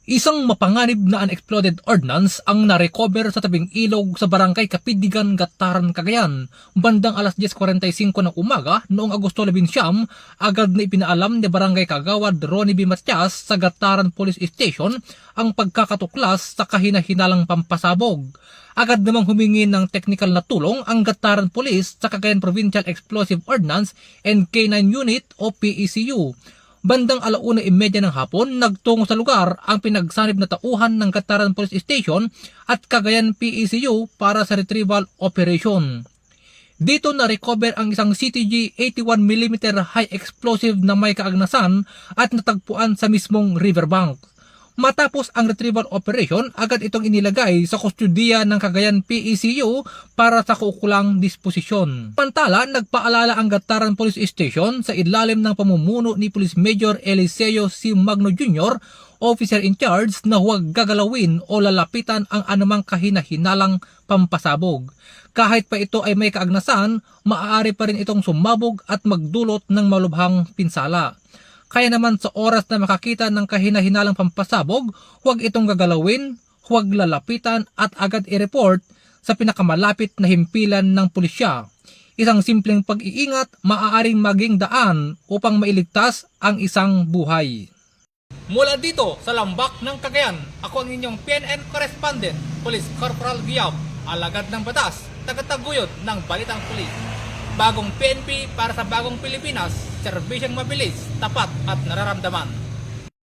Isang mapanganib na unexploded ordnance ang narecover sa tabing ilog sa barangay Kapidigan, Gataran, Cagayan. Bandang alas 10:45 ng umaga noong Agosto 19, agad na ipinaalam ni Barangay Kagawad Ronnie B. Matias sa Gataran Police Station ang pagkakatuklas sa kahina-hinalang pampasabog. Agad namang humingi ng technical na tulong ang Gataran Police sa Cagayan Provincial Explosive Ordnance and K9 Unit o PECU. Bandang 1:30 ng hapon, nagtungo sa lugar ang pinagsanib na tauhan ng Gataran Police Station at Cagayan PECU para sa retrieval operation. Dito na-recover ang isang CTG 81mm high explosive na may kaagnasan at natagpuan sa mismong riverbank. Matapos ang retrieval operation, agad itong inilagay sa kustodiya ng Cagayan PECU para sa kaukulang disposisyon. Samantala, nagpaalala ang Gataran Police Station sa ilalim ng pamumuno ni Police Major Eliseo C. Magno Jr., officer in charge, na huwag gagalawin o lalapitan ang anumang kahina-hinalang pampasabog. Kahit pa ito ay may kaagnasan, maaari pa rin itong sumabog at magdulot ng malubhang pinsala. Kaya naman sa oras na makakita ng kahina-hinalang pampasabog, huwag itong gagalawin, huwag lalapitan at agad i-report sa pinakamalapit na himpilan ng pulisya. Isang simpleng pag-iingat maaaring maging daan upang mailigtas ang isang buhay. Mula dito sa Lambak ng Cagayan, ako ang inyong PNN correspondent, Police Corporal Giab, alagad ng batas, tagataguyod ng Balitang Pulis. Bagong PNP para sa bagong Pilipinas, serbisyong mabilis, tapat at nararamdaman.